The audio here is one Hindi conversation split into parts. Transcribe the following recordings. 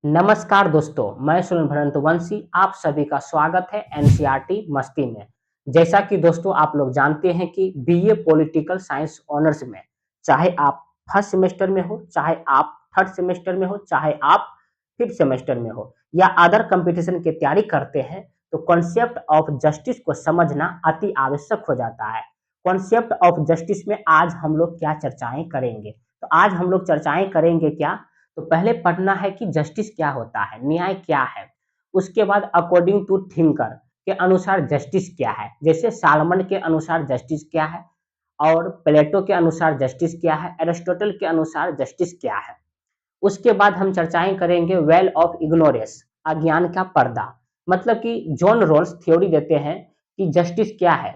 नमस्कार दोस्तों, मैं सुनील भरतवंशी आप सभी का स्वागत है एनसीईआरटी मस्ती में। जैसा कि दोस्तों आप लोग जानते हैं कि बीए पॉलिटिकल साइंस ऑनर्स में चाहे आप फर्स्ट सेमेस्टर में हो, चाहे आप थर्ड सेमेस्टर में हो, चाहे आप फिफ्थ सेमेस्टर में हो या अदर कंपटीशन की तैयारी करते हैं, तो कॉन्सेप्ट ऑफ जस्टिस को समझना अति आवश्यक हो जाता है। कॉन्सेप्ट ऑफ जस्टिस में आज हम लोग क्या चर्चाएं करेंगे? तो आज हम लोग चर्चाएं करेंगे क्या? तो पहले पढ़ना है कि जस्टिस क्या होता है, न्याय क्या है। उसके बाद अकॉर्डिंग टू थिंकर के अनुसार जस्टिस क्या है, जैसे सालमन के अनुसार जस्टिस क्या है और प्लेटो के अनुसार जस्टिस क्या है, एरिस्टोटल के अनुसार जस्टिस क्या है। उसके बाद हम चर्चाएं करेंगे वेल ऑफ इग्नोरेंस, अज्ञान का पर्दा। मतलब कि जॉन रॉल्स थ्योरी देते हैं कि जस्टिस क्या है,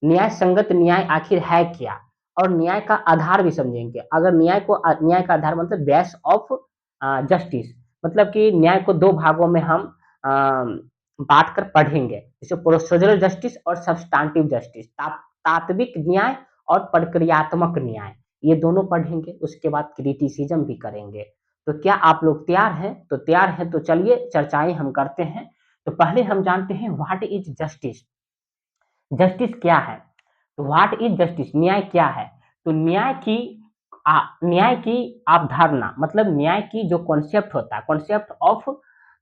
न्याय संगत न्याय आखिर है क्या, और न्याय का आधार भी समझेंगे। अगर न्याय का आधार मतलब बेस ऑफ जस्टिस, मतलब कि न्याय को दो भागों में हम बांट कर पढ़ेंगे, जैसे प्रोसीजरल जस्टिस और सब्सटेंटिव जस्टिस, तात्विक न्याय और प्रक्रियात्मक न्याय, ये दोनों पढ़ेंगे। उसके बाद क्रिटिसिज्म भी करेंगे। तो क्या आप लोग तैयार हैं? तो तैयार हैं तो चलिए चर्चाएं हम करते हैं। तो पहले हम जानते हैं व्हाट इज जस्टिस। जस्टिस क्या है? तो व्हाट इज जस्टिस, न्याय क्या है? तो न्याय की अवधारणा, मतलब न्याय की जो कॉन्सेप्ट होता है, कॉन्सेप्ट ऑफ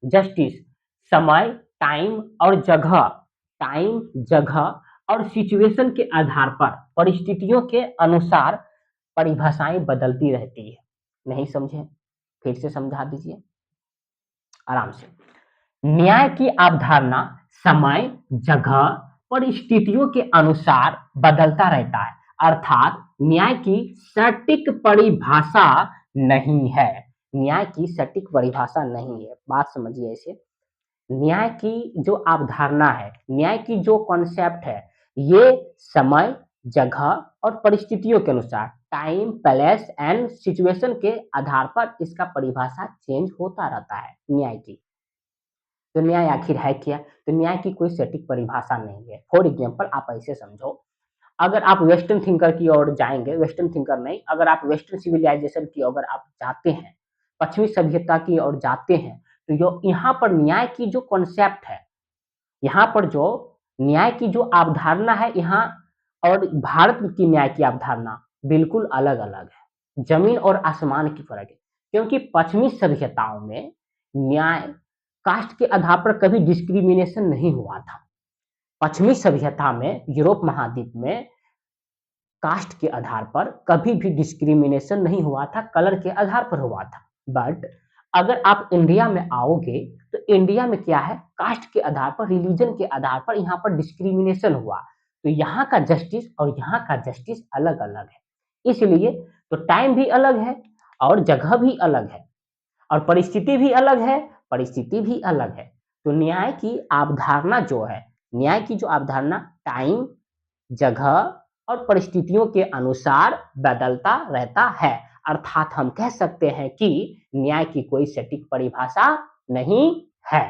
जस्टिस, समय, टाइम जगह और सिचुएशन के आधार पर, परिस्थितियों के अनुसार परिभाषाएं बदलती रहती है। नहीं समझे? फिर से समझा दीजिए आराम से। न्याय की अवधारणा समय, जगह, परिस्थितियों के अनुसार बदलता रहता है, अर्थात न्याय की सटीक परिभाषा नहीं है। न्याय की सटीक परिभाषा नहीं है, बात समझिए ऐसे। न्याय की जो अवधारणा है, न्याय की जो कॉन्सेप्ट है, ये समय, जगह और परिस्थितियों के अनुसार, टाइम, प्लेस एंड सिचुएशन के आधार पर इसका परिभाषा चेंज होता रहता है न्याय की। तो न्याय आखिर है क्या? तो न्याय की कोई सटीक परिभाषा नहीं है। फॉर एग्जाम्पल आप ऐसे समझो, अगर आप वेस्टर्न थिंकर की ओर जाएंगे, वेस्टर्न थिंकर नहीं, अगर आप वेस्टर्न सिविलाइजेशन की अगर आप जाते हैं, पश्चिमी सभ्यता की ओर जाते हैं, तो जो यहाँ पर न्याय की जो कॉन्सेप्ट है, यहाँ पर जो न्याय की जो अवधारणा है यहाँ और भारत की न्याय की अवधारणा बिल्कुल अलग अलग है। जमीन और आसमान की फर्क है। क्योंकि पश्चिमी सभ्यताओं में न्याय कास्ट के आधार पर कभी डिस्क्रिमिनेशन नहीं हुआ था। पश्चिमी सभ्यता में, यूरोप महाद्वीप में कास्ट के आधार पर कभी भी डिस्क्रिमिनेशन नहीं हुआ था, कलर के आधार पर हुआ था। बट अगर आप इंडिया में आओगे तो इंडिया में क्या है, कास्ट के आधार पर, रिलीजन के आधार पर यहाँ पर डिस्क्रिमिनेशन हुआ। तो यहाँ का जस्टिस और यहाँ का जस्टिस अलग अलग है। इसलिए तो टाइम भी अलग है और जगह भी अलग है और परिस्थिति भी अलग है, परिस्थिति भी अलग है। तो न्याय की अवधारणा जो है, न्याय की जो अवधारणा टाइम, जगह और परिस्थितियों के अनुसार बदलता रहता है। अर्थात हम कह सकते हैं कि न्याय की कोई सटीक परिभाषा नहीं है।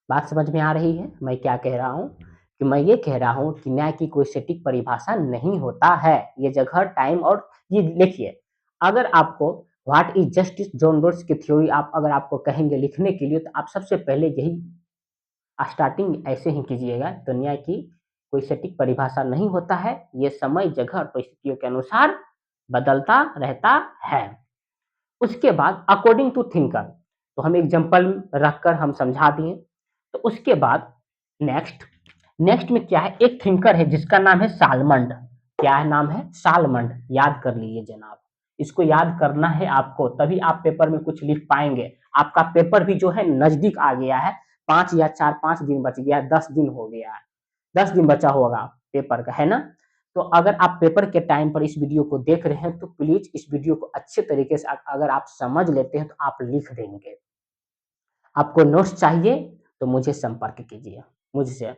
बात समझ में आ रही है मैं क्या कह रहा हूं? कि मैं ये कह रहा हूं कि न्याय की कोई सटीक परिभाषा नहीं होता है। ये जगह, टाइम और ये देखिए, अगर आपको what is justice, John Rawls की थ्योरी आप अगर आपको कहेंगे लिखने के लिए, तो आप सबसे पहले यही स्टार्टिंग ऐसे ही कीजिएगा। तो न्याय की कोई सटीक परिभाषा नहीं होता है, ये समय, जगह और परिस्थितियों के अनुसार बदलता रहता है। उसके बाद अकॉर्डिंग टू थिंकर, तो हम एग्जांपल रखकर हम समझा दिए। तो उसके बाद नेक्स्ट नेक्स्ट में क्या है, एक थिंकर है जिसका नाम है सालमंड। क्या है नाम है? सालमंड। याद कर लीजिए जनाब, इसको याद करना है आपको, तभी आप पेपर में कुछ लिख पाएंगे। आपका पेपर भी जो है नजदीक आ गया है, 5 दिन बच गया, 10 दिन हो गया है, 10 दिन बचा होगा पेपर का, है ना? तो अगर आप पेपर के टाइम पर इस वीडियो को देख रहे हैं तो प्लीज इस वीडियो को अच्छे तरीके से अगर आप समझ लेते हैं तो आप लिख देंगे। आपको नोट्स चाहिए तो मुझे संपर्क कीजिए मुझसे।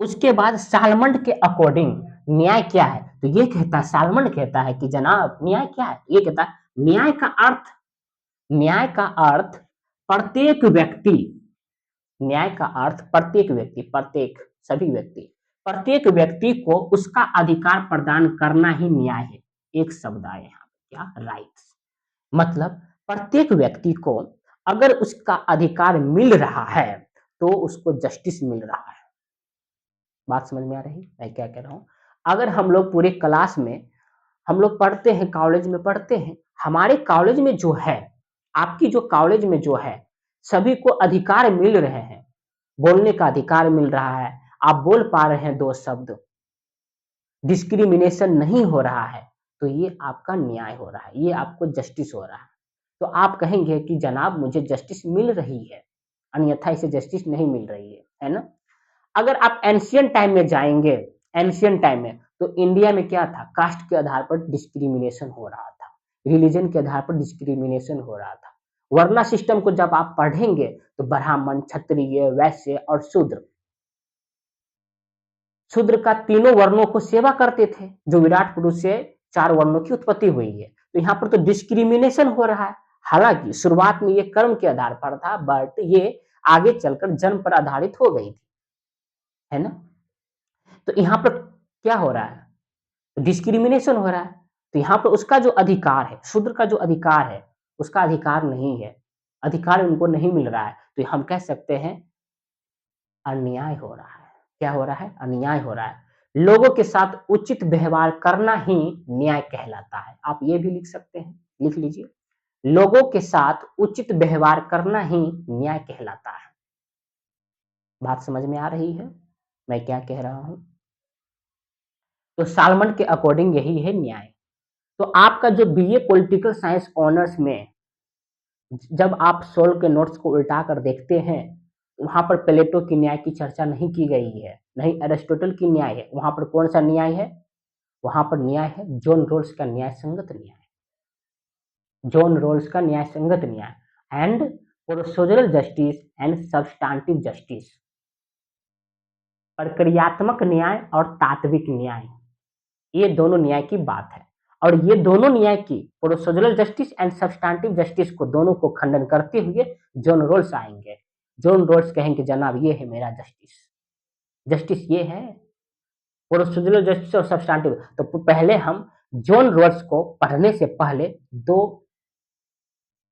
उसके बाद सालमंड के अकॉर्डिंग न्याय क्या है? तो ये कहता है, सालमंड कहता है कि जनाब न्याय क्या है? ये कहता है न्याय का अर्थ प्रत्येक व्यक्ति, न्याय का अर्थ प्रत्येक व्यक्ति, प्रत्येक व्यक्ति को उसका अधिकार प्रदान करना ही न्याय है। एक शब्द आए यहाँ, क्या? राइट्स। मतलब प्रत्येक व्यक्ति को अगर उसका अधिकार मिल रहा है तो उसको जस्टिस मिल रहा है। बात समझ में आ रही है मैं क्या कह रहा हूँ? अगर हम लोग पूरे क्लास में हम लोग पढ़ते हैं, कॉलेज में पढ़ते हैं, हमारे कॉलेज में जो है, आपकी जो कॉलेज में जो है, सभी को अधिकार मिल रहे हैं, बोलने का अधिकार मिल रहा है, आप बोल पा रहे हैं 2 शब्द, डिस्क्रिमिनेशन नहीं हो रहा है, तो ये आपका न्याय हो रहा है, ये आपको जस्टिस हो रहा है। तो आप कहेंगे कि जनाब मुझे जस्टिस मिल रही है, अन्यथा इसे जस्टिस नहीं मिल रही है ना? अगर आप एंशिएंट टाइम में जाएँगे, एंशिएंट टाइम में, तो इंडिया में क्या था? कास्ट के आधार पर डिस्क्रिमिनेशन हो रहा था, रिलिजन के आधार पर डिस्क्रिमिनेशन हो रहा था। वर्ण सिस्टम को जब आप पढ़ेंगे, तो ब्राह्मण, क्षत्रिय, वैश्य और शूद्र, शूद्र का तीनों वर्णों को सेवा करते थे, जो विराट पुरुष से 4 वर्णों की उत्पत्ति हुई है। तो यहाँ पर तो डिस्क्रिमिनेशन हो रहा है। हालाँकि शुरुआत में ये कर्म के आधार पर था, बट ये आगे चलकर जन्म पर आधारित हो गई थी, है ना? तो यहाँ पर क्या हो रहा है? डिस्क्रिमिनेशन हो रहा है। तो यहाँ पर उसका जो अधिकार है, शूद्र का जो अधिकार है, उसका अधिकार नहीं है, अधिकार उनको नहीं मिल रहा है, तो हम कह सकते हैं अन्याय हो रहा है। क्या हो रहा है? अन्याय हो रहा है। लोगों के साथ उचित व्यवहार करना ही न्याय कहलाता है। आप ये भी लिख सकते हैं, लिख लीजिए। लोगों के साथ उचित व्यवहार करना ही न्याय कहलाता है। बात समझ में आ रही है मैं क्या कह रहा हूँ? तो सालमन के अकॉर्डिंग यही है न्याय। तो आपका जो बीए पॉलिटिकल साइंस ऑनर्स में जब आप सोल्व के नोट्स को उल्टा कर देखते हैं, वहाँ पर प्लेटो की न्याय की चर्चा नहीं की गई है, नहीं एरिस्टोटल की न्याय है। वहाँ पर कौन-सा न्याय है? वहाँ पर न्याय है जॉन रोल्स का न्याय संगत न्याय, जॉन रोल्स का न्याय संगत न्याय and procedural justice and substantive justice. प्रक्रियात्मक न्याय और तात्विक न्याय, ये दोनों न्याय की बात है। और ये दोनों न्याय की procedural justice and substantive justice को दोनों को खंडन करते हुए जॉन रोल्स आएंगे। जॉन रोल्स कहेंगे जनाब ये है मेरा जस्टिस, जस्टिस ये है प्रोसीजरल जस्टिस और सब्सटेंटिव। तो पहले हम जॉन रोल्स को पढ़ने से पहले दो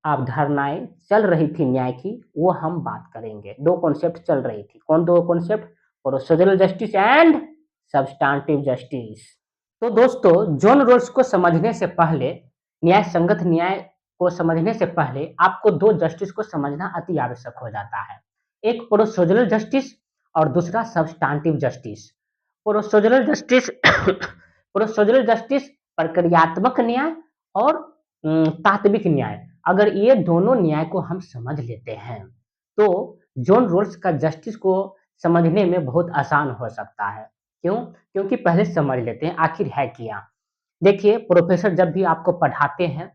अवधारणाएं चल रही थी न्याय की, वो हम बात करेंगे। दो कॉन्सेप्ट चल रही थी, कौन दो concept? Procedural justice and substantive justice. तो दोस्तों जॉन रोल्स को समझने से पहले, न्याय संगत न्याय को समझने से पहले आपको दो जस्टिस को समझना अति आवश्यक हो जाता है। एक प्रोसीजरल जस्टिस और दूसरा substantive justice. Procedural justice procedural justice प्रक्रियात्मक न्याय और तात्विक न्याय। अगर ये दोनों न्याय को हम समझ लेते हैं तो जॉन रोल्स का जस्टिस को समझने में बहुत आसान हो सकता है। क्यों? क्योंकि पहले समझ लेते हैं आखिर है क्या। देखिए प्रोफेसर जब भी आपको पढ़ाते हैं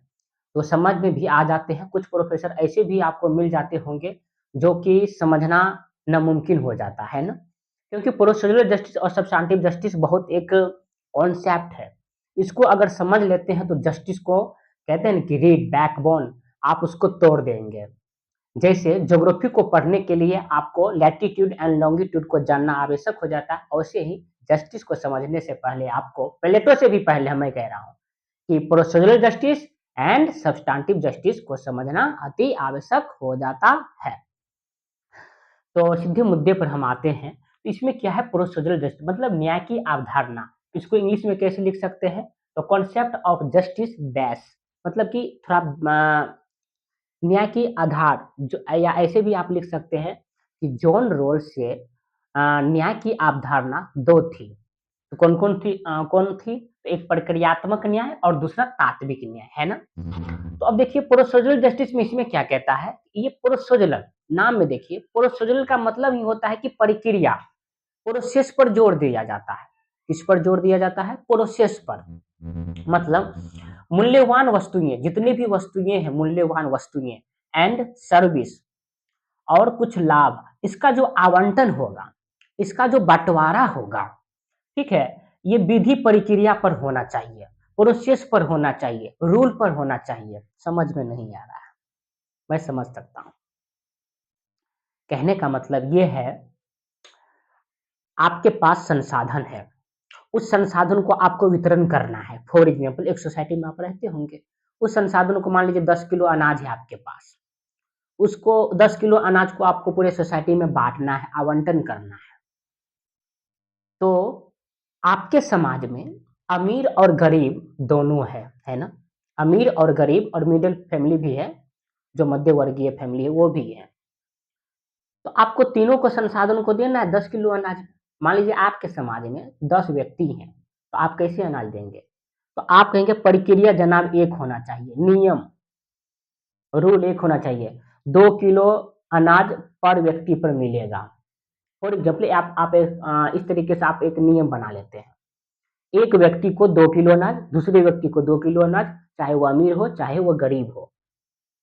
तो समझ में भी आ जाते हैं, कुछ प्रोफेसर ऐसे भी आपको मिल जाते होंगे जो कि समझना नामुमकिन हो जाता है ना, क्योंकि प्रोसीजरल जस्टिस और सब्सटेंटिव जस्टिस बहुत एक कॉन्सेप्ट है। इसको अगर समझ लेते हैं तो जस्टिस को कहते हैं ना कि रीड बैकबोन, आप उसको तोड़ देंगे। जैसे ज्योग्राफी को पढ़ने के लिए आपको लैटिट्यूड एंड लॉन्गिट्यूड को जानना आवश्यक हो जाता है, वैसे ही जस्टिस को समझने से पहले आपको प्लेटो से भी पहले मैं कह रहा हूँ कि procedural justice and substantive justice को समझना अति आवश्यक हो जाता है। तो सीधे मुद्दे पर हम आते हैं। तो इसमें क्या है प्रोसीजरल जस्टिस मतलब न्याय की अवधारणा। इसको इंग्लिश में कैसे लिख सकते हैं? तो कॉन्सेप्ट ऑफ जस्टिस डैश, मतलब कि थोड़ा न्याय की आधार जो, या ऐसे भी आप लिख सकते हैं कि जॉन रोल्स से न्याय की अवधारणा दो थी। तो कौन-कौन थी? कौन थी? तो एक प्रक्रियात्मक न्याय और दूसरा तात्विक न्याय, है ना? तो अब देखिए प्रोसीजरल जस्टिस में इसमें क्या कहता है? ये प्रोसीजरल, नाम में देखिए प्रोसीजरल का मतलब ही होता है कि प्रक्रिया, प्रोसेस पर जोर दिया जाता है। किस पर जोर दिया जाता है? प्रोसेस पर। मतलब मूल्यवान वस्तुएं, जितनी भी वस्तुएं हैं मूल्यवान वस्तुएं एंड सर्विस और कुछ लाभ, इसका जो आवंटन होगा, इसका जो बंटवारा होगा, ठीक है, ये विधि प्रक्रिया पर होना चाहिए, प्रोसेस पर होना चाहिए, रूल पर होना चाहिए। समझ में नहीं आ रहा है? मैं समझ सकता हूँ। कहने का मतलब ये है आपके पास संसाधन है, उस संसाधन को आपको वितरण करना है। फॉर एग्जाम्पल एक सोसाइटी में आप रहते होंगे, उस संसाधन को मान लीजिए 10 किलो अनाज है आपके पास, उसको 10 किलो अनाज को आपको पूरे सोसाइटी में बाँटना है, आवंटन करना है। तो आपके समाज में अमीर और गरीब दोनों है ना? अमीर और गरीब और मिडल फैमिली भी है, जो मध्य वर्गीय फैमिली है वो भी है। तो आपको तीनों को संसाधन को देना है 10 किलो अनाज। मान लीजिए आपके समाज में 10 व्यक्ति हैं, तो आप कैसे अनाज देंगे? तो आप कहेंगे प्रक्रिया जनाब एक होना चाहिए, नियम, रूल एक होना चाहिए, 2 किलो अनाज पर व्यक्ति पर मिलेगा। फॉर एग्ज़ाम्पल आप इस तरीके से आप एक नियम बना लेते हैं। एक व्यक्ति को 2 किलो अनाज, दूसरे व्यक्ति को 2 किलो अनाज, चाहे वो अमीर हो, चाहे वो गरीब हो,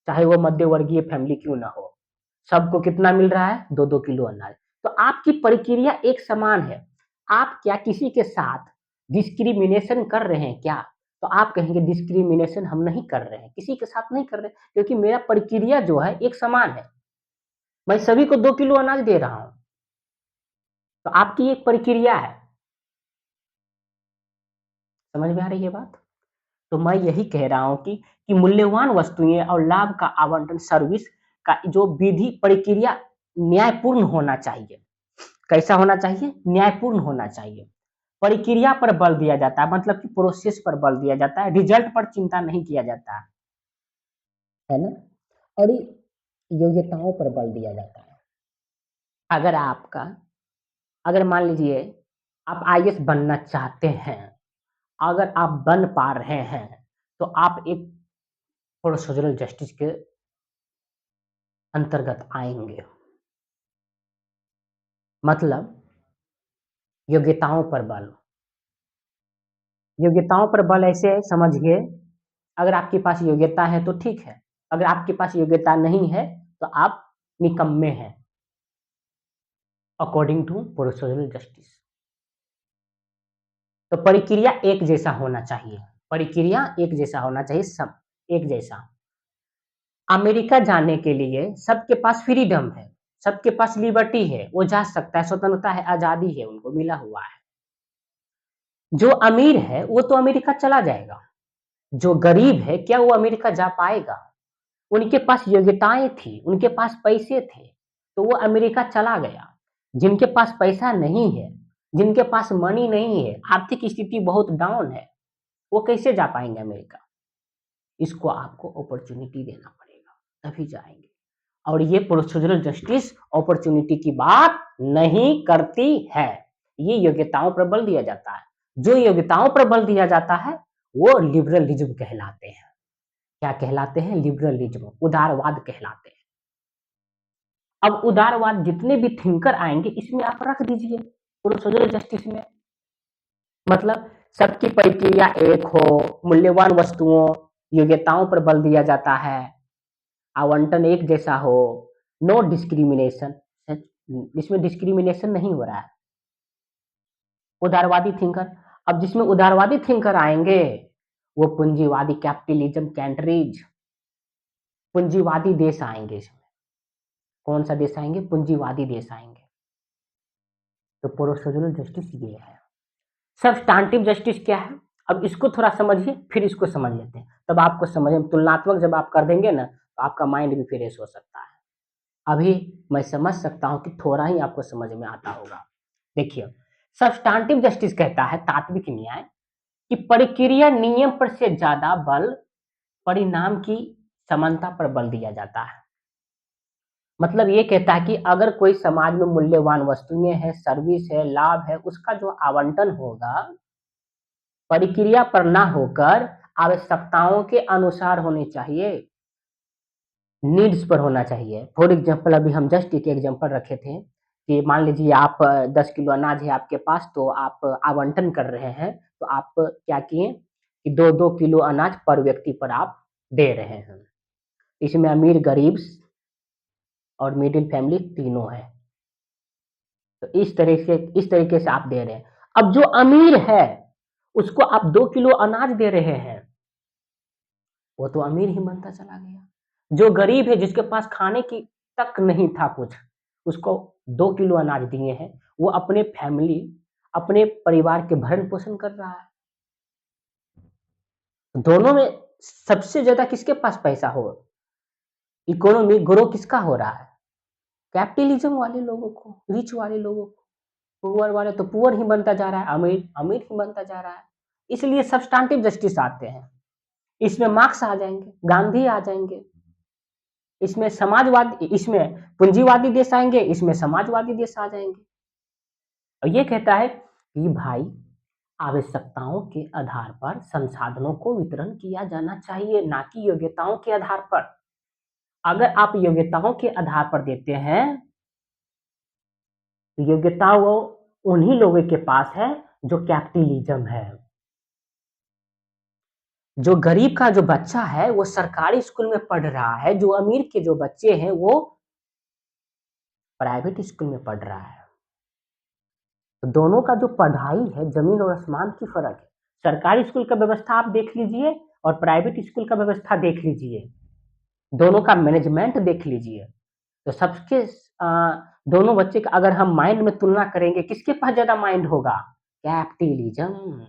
चाहे वो मध्य वर्गीय फैमिली क्यों ना हो। सबको कितना मिल रहा है? 2-2 किलो अनाज। तो आपकी प्रक्रिया एक समान है। आप क्या किसी के साथ डिस्क्रिमिनेशन कर रहे हैं क्या? तो आप कहेंगे डिस्क्रिमिनेशन हम नहीं कर रहे हैं, किसी के साथ नहीं कर रहे हैं, क्योंकि मेरा प्रक्रिया जो है एक समान है। मैं सभी को 2 किलो अनाज दे रहा हूँ। तो आपकी एक प्रक्रिया है। समझ में आ रही है बात? तो मैं यही कह रहा हूँ कि मूल्यवान वस्तुएँ और लाभ का आवंटन सर्विस का जो विधि प्रक्रिया न्यायपूर्ण होना चाहिए। कैसा होना चाहिए? न्यायपूर्ण होना चाहिए। प्रक्रिया पर बल दिया जाता है, मतलब कि प्रोसेस पर बल दिया जाता है, रिजल्ट पर चिंता नहीं किया जाता है ना? और योग्यताओं पर बल दिया जाता है। अगर आपका अगर मान लीजिए आप आईएएस बनना चाहते हैं, अगर आप बन पा रहे हैं, तो आप एक प्रोसीजरल जस्टिस के अंतर्गत आएँगे। मतलब योग्यताओं पर बल। योग्यताओं पर बल ऐसे समझिए, अगर आपके पास योग्यता है तो ठीक है, अगर आपके पास योग्यता नहीं है तो आप निकम्मे हैं, अकॉर्डिंग टू प्रोसीजरल जस्टिस। तो प्रक्रिया एक जैसा होना चाहिए, प्रक्रिया एक जैसा होना चाहिए, सब एक जैसा। अमेरिका जाने के लिए सबके पास फ्रीडम है, सबके पास लिबर्टी है, वो जा सकता है, स्वतंत्रता है, आज़ादी है, उनको मिला हुआ है। जो अमीर है वो तो अमेरिका चला जाएगा, जो गरीब है क्या वो अमेरिका जा पाएगा? उनके पास योग्यताएँ थी, उनके पास पैसे थे, तो वो अमेरिका चला गया। जिनके पास पैसा नहीं है, जिनके पास मनी नहीं है, आर्थिक स्थिति बहुत डाउन है, वो कैसे जा पाएँगे अमेरिका? इसको आपको अपॉर्च्युनिटी देना पड़ेगा, तभी जाएँगे। और ये प्रोसीजरल जस्टिस अपॉर्च्युनिटी की बात नहीं करती है। ये योग्यताओं पर बल दिया जाता है। जो योग्यताओं पर बल दिया जाता है, वो लिबरलिज़्म कहलाते हैं। क्या कहलाते हैं? लिबरलिज्म, उदारवाद कहलाते हैं। अब उदारवाद जितने भी थिंकर आएँगे इसमें आप रख दीजिए, प्रोसीजरल जस्टिस में। मतलब सबकी प्रक्रिया एक हो, मूल्यवान वस्तुओं, योग्यताओं पर बल दिया जाता है, आवंटन एक जैसा हो, नो डिस्क्रिमिनेशन, इसमें डिस्क्रिमिनेशन नहीं हो रहा है। उदारवादी थिंकर, अब जिसमें उदारवादी थिंकर आएँगे, वो पूंजीवादी कैपिटलिज्म कंट्रीज़, पूंजीवादी देश आएँगे इसमें। कौन सा देश आएँगे? पूंजीवादी देश आएँगे। तो प्रोसीजरल जस्टिस ये है। सब्सटेंटिव जस्टिस क्या है? अब इसको थोड़ा समझिए, फिर इसको समझ लेते हैं। तब आपको समझ में तुलनात्मक जब आप कर देंगे ना, तो आपका माइंड भी फ्रेश हो सकता है। अभी मैं समझ सकता हूँ कि थोड़ा ही आपको समझ में आता होगा। देखिए, सब्सटेंटिव जस्टिस कहता है तात्विक न्याय कि प्रक्रिया नियम पर से ज़्यादा बल परिणाम की समानता पर बल दिया जाता है। मतलब ये कहता है कि अगर कोई समाज में मूल्यवान वस्तुएँ हैं, सर्विस है, लाभ है, उसका जो आवंटन होगा, प्रक्रिया पर ना होकर आवश्यकताओं के अनुसार होने चाहिए, नीड्स पर होना चाहिए। फॉर एग्ज़ाम्पल अभी हम जस्ट एक एग्ज़ाम्पल रखे थे कि मान लीजिए आप 10 किलो अनाज है आपके पास, तो आप आवंटन कर रहे हैं, तो आप क्या किए कि 2-2 किलो अनाज पर व्यक्ति पर आप दे रहे हैं। इसमें अमीर, गरीब और मिडिल फैमिली तीनों है। तो इस तरीके से आप दे रहे हैं। अब जो अमीर है, उसको आप 2 किलो अनाज दे रहे हैं, वो तो अमीर ही बनता चला गया। जो गरीब है, जिसके पास खाने की तक नहीं था कुछ, उसको 2 किलो अनाज दिए हैं, वो अपने फैमिली, अपने परिवार के भरण-पोषण कर रहा है। दोनों में सबसे ज़्यादा किसके पास पैसा हो? इकोनॉमी ग्रो किसका हो रहा है? कैपिटलिज्म वाले लोगों को, रिच वाले लोगों को। पुअर वाले तो पुअर ही बनता जा रहा है, अमीर अमीर ही बनता जा रहा है। इसलिए सब्सटैंटिव जस्टिस आते हैं। इसमें मार्क्स आ जाएंगे, गांधी आ जाएंगे, इसमें समाजवादी, इसमें पूंजीवादी देश आएंगे, इसमें समाजवादी देश आ जाएंगे। और ये कहता है कि भाई आवश्यकताओं के आधार पर संसाधनों को वितरण किया जाना चाहिए, ना कि योग्यताओं के आधार पर। अगर आप योग्यताओं के आधार पर देते हैं, तो योग्यता वो उन्हीं लोगों के पास है जो कैपिटलिज्म है। जो गरीब का जो बच्चा है वो सरकारी स्कूल में पढ़ रहा है, जो अमीर के जो बच्चे हैं वो प्राइवेट स्कूल में पढ़ रहा है। तो दोनों का जो पढ़ाई है जमीन और आसमान की फर्क है। सरकारी स्कूल का व्यवस्था आप देख लीजिए और प्राइवेट स्कूल का व्यवस्था देख लीजिए, दोनों का मैनेजमेंट देख लीजिए। तो सबके दोनों बच्चे का अगर हम माइंड में तुलना करेंगे, किसके पास ज्यादा माइंड होगा? कैपिटलिज्म।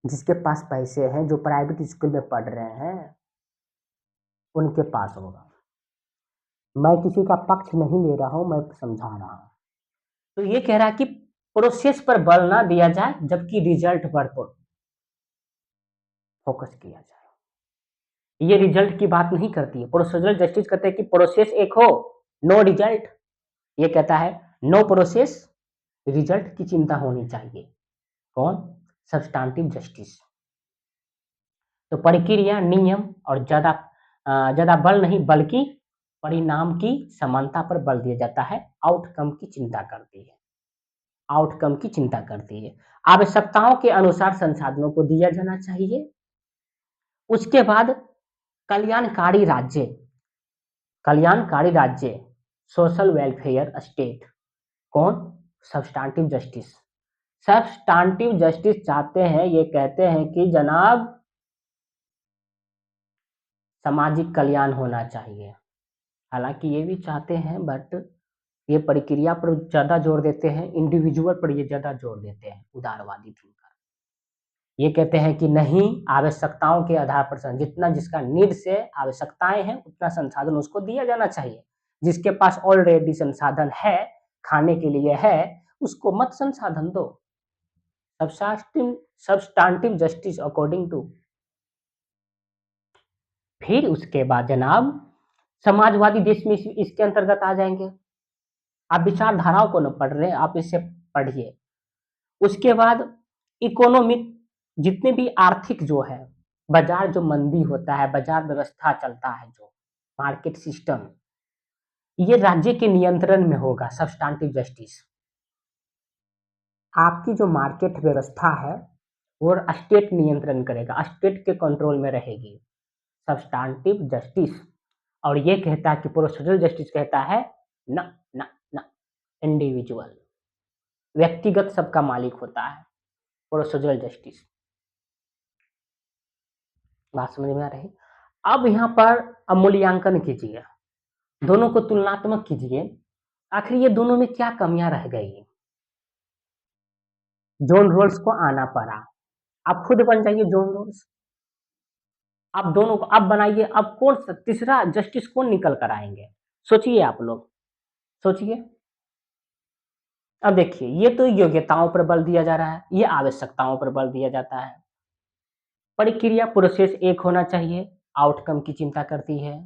जिसके पास पैसे हैं, जो प्राइवेट स्कूल में पढ़ रहे हैं, उनके पास होगा। मैं किसी का पक्ष नहीं ले रहा हूं, मैं समझा रहा हूं। तो ये कह रहा है कि प्रोसेस पर बल ना दिया जाए, जबकि रिजल्ट पर फोकस किया जाए। ये रिजल्ट की बात नहीं करती है। प्रोसीजरल जस्टिस कहते हैं कि प्रोसेस एक हो, नो रिजल्ट। ये कहता है नो प्रोसेस, रिजल्ट की चिंता होनी चाहिए। कौन? Substantive justice. तो प्रक्रिया, नियम और ज्यादा बल नहीं, बल्कि परिणाम की समानता पर बल दिया जाता है। आउटकम की चिंता करती है, आउटकम की चिंता करती है। आवश्यकताओं के अनुसार संसाधनों को दिया जाना चाहिए। उसके बाद कल्याणकारी राज्य, कल्याणकारी राज्य, सोशल वेलफेयर स्टेट। कौन? Substantive justice. सब्सटैंटिव जस्टिस चाहते हैं, ये कहते हैं कि जनाब सामाजिक कल्याण होना चाहिए। हालांकि ये भी चाहते हैं, बट ये प्रक्रिया पर ज्यादा जोर देते हैं, इंडिविजुअल पर ये ज्यादा जोर देते हैं, उदारवादी थिंकर। ये कहते हैं कि नहीं, आवश्यकताओं के आधार पर जितना जिसका नीड से आवश्यकताएं हैं उतना संसाधन उसको दिया जाना चाहिए। जिसके पास ऑलरेडी संसाधन है, खाने के लिए है, उसको मत संसाधन दो। Substantive justice according to. फिर उसके बाद जनाब समाजवादी देश में इसके अंतर्गत आ जाएंगे। आप विचारधाराओं को न पढ़ रहे, आप इसे पढ़िए। उसके बाद इकोनॉमिक, जितने भी आर्थिक जो है, बाजार जो मंदी होता है, बाजार व्यवस्था चलता है, जो मार्केट सिस्टम, ये राज्य के नियंत्रण में होगा। Substantive justice. आपकी जो मार्केट व्यवस्था है वो स्टेट नियंत्रण करेगा, स्टेट के कंट्रोल में रहेगी। Substantive justice. और ये कहता है कि प्रोसीजरल जस्टिस कहता है न न न, इंडिविजुअल, व्यक्तिगत सबका मालिक होता है प्रोसीजरल जस्टिस। बात समझ में आ रही? अब यहाँ पर मूल्यांकन कीजिए, दोनों को तुलनात्मक कीजिए, आखिर ये दोनों में क्या कमियां रह गई। जॉन रोल्स को आना पड़ा, आप खुद बन जाइए जॉन रोल्स। आप दोनों को अब बनाइए, अब कौन सा तीसरा जस्टिस कौन निकल कर आएंगे? सोचिए, आप लोग सोचिए। अब देखिए, ये तो योग्यताओं पर बल दिया जा रहा है, ये आवश्यकताओं पर बल दिया जाता है। प्रक्रिया, प्रोसेस एक होना चाहिए, आउटकम की चिंता करती है।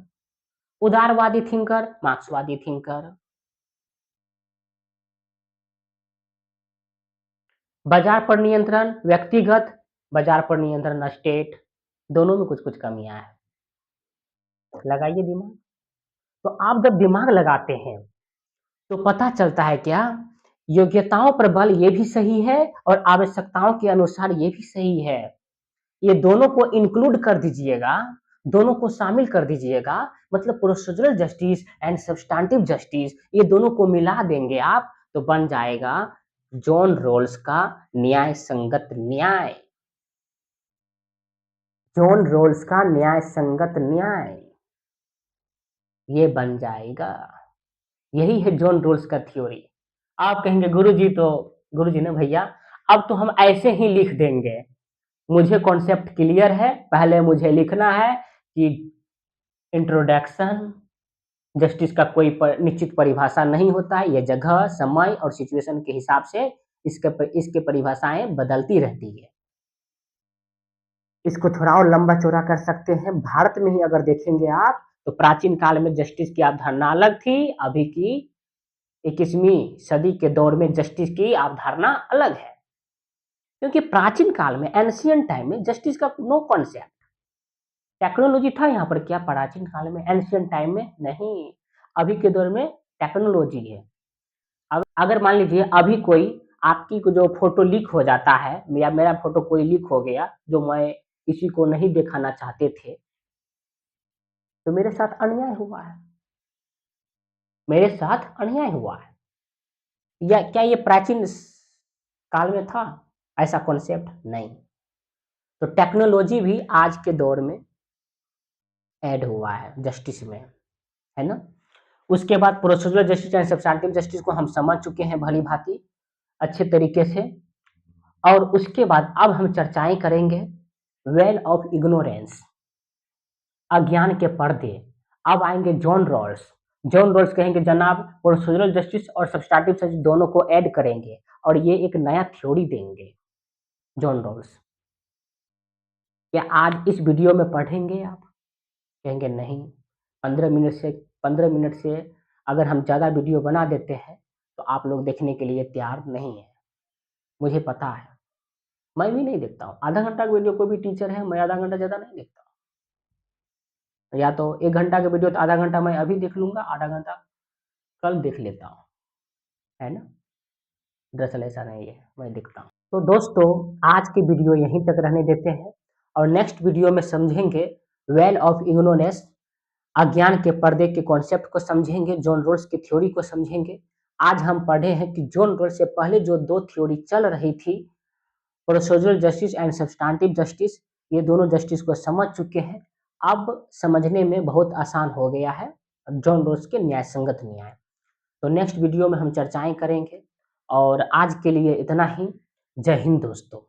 उदारवादी थिंकर, मार्क्सवादी थिंकर। बाजार पर नियंत्रण व्यक्तिगत, बाजार पर नियंत्रण स्टेट। दोनों में कुछ कुछ कमियां हैं, लगाइए दिमाग। तो आप जब दिमाग लगाते हैं तो पता चलता है क्या, योग्यताओं पर बल ये भी सही है और आवश्यकताओं के अनुसार ये भी सही है। ये दोनों को इंक्लूड कर दीजिएगा, दोनों को शामिल कर दीजिएगा, मतलब procedural justice and substantive justice, ये दोनों को मिला देंगे आप, तो बन जाएगा जॉन रोल्स का न्याय संगत न्याय। जॉन रोल्स का न्याय संगत न्याय, ये बन जाएगा। यही है जॉन रोल्स का थ्योरी। आप कहेंगे गुरुजी, तो गुरुजी ने भैया अब तो हम ऐसे ही लिख देंगे, मुझे कॉन्सेप्ट क्लियर है, पहले मुझे लिखना है कि इंट्रोडक्शन, जस्टिस का कोई निश्चित परिभाषा नहीं होता है, ये जगह, समय और सिचुएशन के हिसाब से इसके परिभाषाएं बदलती रहती है। इसको थोड़ा और लंबा चौड़ा कर सकते हैं। भारत में ही अगर देखेंगे आप, तो प्राचीन काल में जस्टिस की अवधारणा अलग थी, अभी की 21वीं सदी के दौर में जस्टिस की अवधारणा अलग है। क्योंकि प्राचीन काल में, एंशिएंट टाइम में जस्टिस का नो कॉन्सेप्ट, टेक्नोलॉजी था यहाँ पर क्या प्राचीन काल में, एंशिएंट टाइम में नहीं। अभी के दौर में टेक्नोलॉजी है। अब अगर मान लीजिए अभी कोई आपकी को जो फोटो लीक हो जाता है, या मेरा फोटो कोई लीक हो गया जो मैं किसी को नहीं दिखाना चाहते थे, तो मेरे साथ अन्याय हुआ है, मेरे साथ अन्याय हुआ है। या क्या ये प्राचीन काल में था ऐसा कॉन्सेप्ट? नहीं। तो टेक्नोलॉजी भी आज के दौर में ऐड हुआ है जस्टिस में, है ना। उसके बाद प्रोसीजरल जस्टिस एंड सब्स्टेंटिव जस्टिस को हम समझ चुके हैं भली भांति अच्छे तरीके से। और उसके बाद अब हम चर्चाएं करेंगे वेल ऑफ इग्नोरेंस, अज्ञान के पर्दे। अब आएंगे जॉन रॉल्स। जॉन रॉल्स कहेंगे जनाब प्रोसीजरल जस्टिस और सब्स्टेंटिव जस्टिस दोनों को ऐड करेंगे और ये एक नया थ्योरी देंगे जॉन रॉल्स। क्या आज इस वीडियो में पढ़ेंगे आप? कहेंगे नहीं, 15 मिनट से अगर हम ज़्यादा वीडियो बना देते हैं तो आप लोग देखने के लिए तैयार नहीं है, मुझे पता है। मैं भी नहीं देखता हूँ आधा घंटा का वीडियो, कोई भी टीचर है, मैं आधा घंटा ज़्यादा नहीं देखता हूँ। या तो 1 घंटा का वीडियो तो आधा घंटा मैं अभी देख लूँगा, आधा घंटा कल देख लेता हूँ, है ना। दरअसल ऐसा नहीं है, मैं देखता हूँ। तो दोस्तों आज की वीडियो यहीं तक रहने देते हैं और नेक्स्ट वीडियो में समझेंगे वेल ऑफ इग्नोरेंस, अज्ञान के पर्दे के कॉन्सेप्ट को समझेंगे, जॉन रॉल्स की थ्योरी को समझेंगे। आज हम पढ़े हैं कि जॉन रॉल्स से पहले जो 2 थ्योरी चल रही थी, प्रोसीजरल जस्टिस एंड सब्स्टेंटिव जस्टिस, ये दोनों जस्टिस को समझ चुके हैं। अब समझने में बहुत आसान हो गया है जॉन रॉल्स के न्याय संगत न्याय। तो नेक्स्ट वीडियो में हम चर्चाएं करेंगे और आज के लिए इतना ही। जय हिंद दोस्तों।